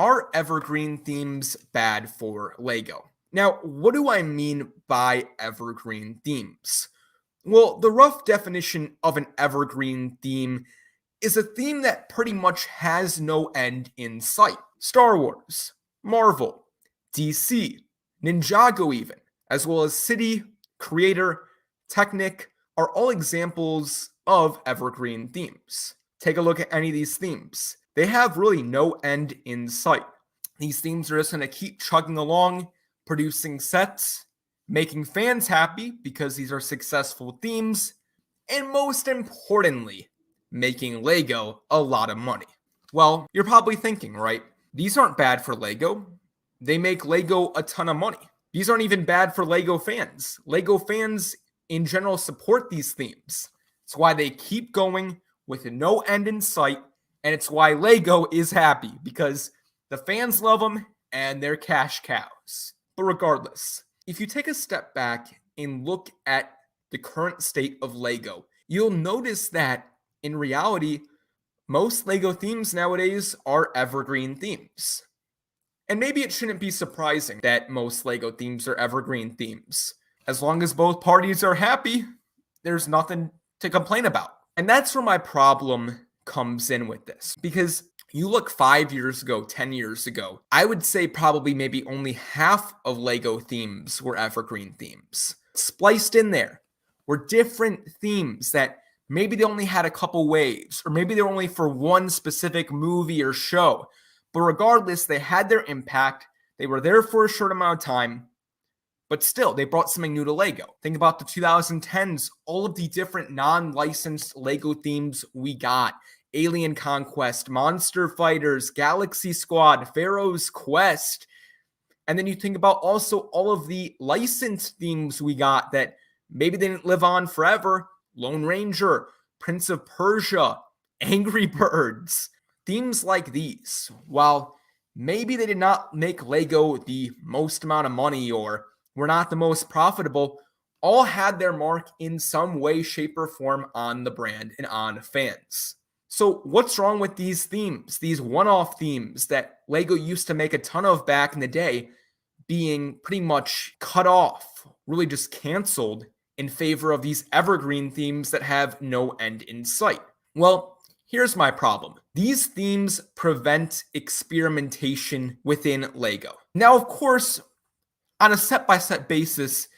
Are evergreen themes bad for LEGO? Now, what do I mean by evergreen themes? Well, the rough definition of an evergreen theme is a theme that pretty much has no end in sight. Star Wars, Marvel, DC, Ninjago, even, as well as City, Creator, Technic, are all examples of evergreen themes. Take a look at any of these themes. They have really no end in sight. These themes are just going to keep chugging along, producing sets, making fans happy because these are successful themes, and most importantly, making LEGO a lot of money. Well, you're probably thinking, right? These aren't bad for LEGO. They make LEGO a ton of money. These aren't even bad for LEGO fans. LEGO fans in general support these themes. It's why they keep going with no end in sight, and it's why LEGO is happy because the fans love them and they're cash cows. But regardless, if you take a step back and look at the current state of LEGO, you'll notice that in reality, most LEGO themes nowadays are evergreen themes. And maybe it shouldn't be surprising that most LEGO themes are evergreen themes. As long as both parties are happy, there's nothing to complain about. And that's where my problem comes in with this. Because you look 5 years ago, 10 years ago, I would say probably maybe only half of LEGO themes were evergreen themes. Spliced in there were different themes that maybe they only had a couple waves, or maybe they were only for one specific movie or show. But regardless, they had their impact. They were there for a short amount of time, but still, they brought something new to LEGO. Think about the 2010s, all of the different non-licensed LEGO themes we got. Alien Conquest, Monster Fighters, Galaxy Squad, Pharaoh's Quest. And then you think about also all of the licensed themes we got that maybe they didn't live on forever. Lone Ranger, Prince of Persia, Angry Birds. Themes like these, while maybe they did not make LEGO the most amount of money or were not the most profitable, all had their mark in some way, shape, or form on the brand and on fans. So what's wrong with these themes, these one-off themes that LEGO used to make a ton of back in the day, being pretty much cut off, really just canceled in favor of these evergreen themes that have no end in sight? Well, here's my problem. These themes prevent experimentation within LEGO. Now, of course, on a set-by-set basis,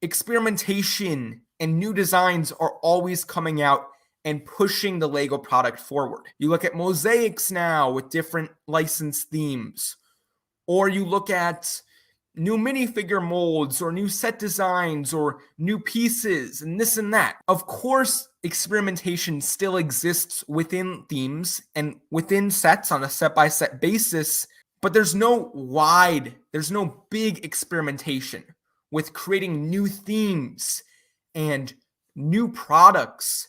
experimentation and new designs are always coming out and pushing the LEGO product forward. You look at mosaics now with different licensed themes, or you look at new minifigure molds or new set designs or new pieces and this and that. Of course, experimentation still exists within themes and within sets on a set-by-set basis, but there's no big experimentation with creating new themes and new products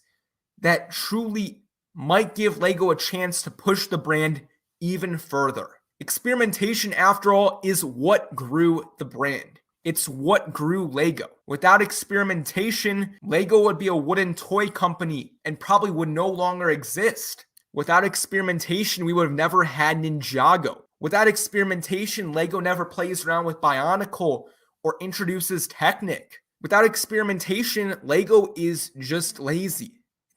that truly might give LEGO a chance to push the brand even further. Experimentation, after all, is what grew the brand. It's what grew LEGO. Without experimentation, LEGO would be a wooden toy company and probably would no longer exist. Without experimentation, we would have never had Ninjago. Without experimentation, LEGO never plays around with Bionicle or introduces Technic. Without experimentation, LEGO is just lazy.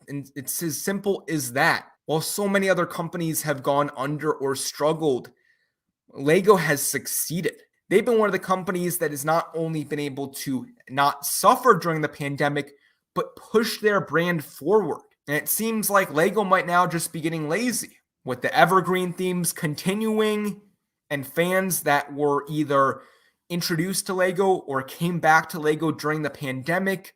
And it's as simple as that. While so many other companies have gone under or struggled, LEGO has succeeded. They've been one of the companies that has not only been able to not suffer during the pandemic, but push their brand forward. And it seems like LEGO might now just be getting lazy, with the evergreen themes continuing and fans that were either introduced to LEGO or came back to LEGO during the pandemic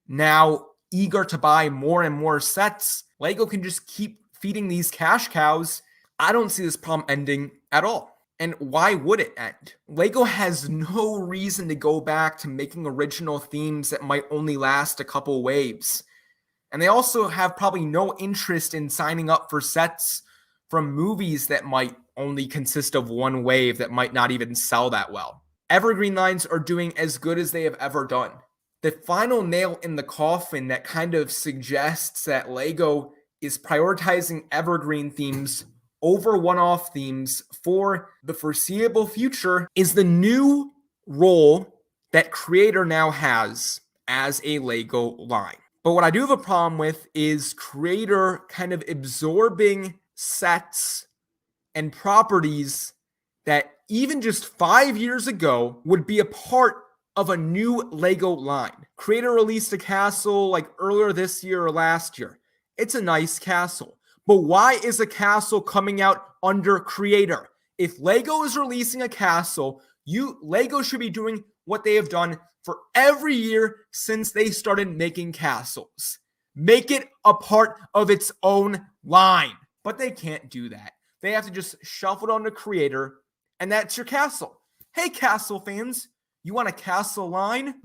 now eager to buy more and more sets. LEGO can just keep feeding these cash cows. I don't see this problem ending at all. And why would it end? LEGO has no reason to go back to making original themes that might only last a couple waves. And they also have probably no interest in signing up for sets from movies that might only consist of one wave that might not even sell that well. Evergreen lines are doing as good as they have ever done. The final nail in the coffin that kind of suggests that LEGO is prioritizing evergreen themes over one-off themes for the foreseeable future is the new role that Creator now has as a Lego line. But what I do have a problem with is Creator kind of absorbing sets and properties that even just 5 years ago would be a part of a new Lego line. Creator released a castle like earlier this year or last year. It's a nice castle. But why is a castle coming out under Creator? If Lego is releasing a castle, Lego should be doing what they have done for every year since they started making castles. Make it a part of its own line. But they can't do that. They have to just shuffle it onto Creator, and that's your castle. Hey, castle fans, you want a castle line?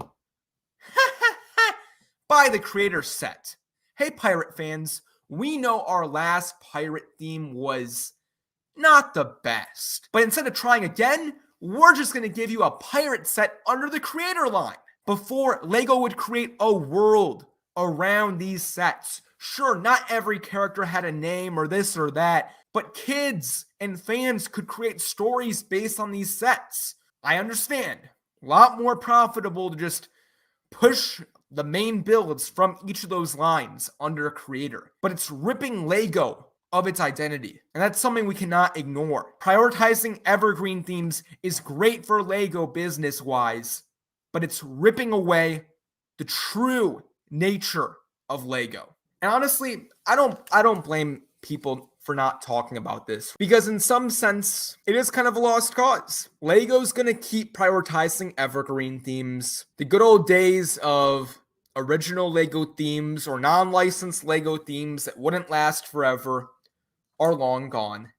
Buy the Creator set. Hey, pirate fans, we know our last pirate theme was not the best. But instead of trying again, we're just going to give you a pirate set under the Creator line. Before, Lego would create a world around these sets. Sure, not every character had a name or this or that, but kids and fans could create stories based on these sets. I understand. A lot more profitable to just push the main builds from each of those lines under a Creator. But it's ripping Lego of its identity, and that's something we cannot ignore. Prioritizing evergreen themes is great for Lego business-wise, but it's ripping away the true nature of Lego. And honestly, I don't blame people for not talking about this, because in some sense, it is kind of a lost cause. Lego's gonna keep prioritizing evergreen themes. The good old days of original Lego themes or non-licensed Lego themes that wouldn't last forever are long gone.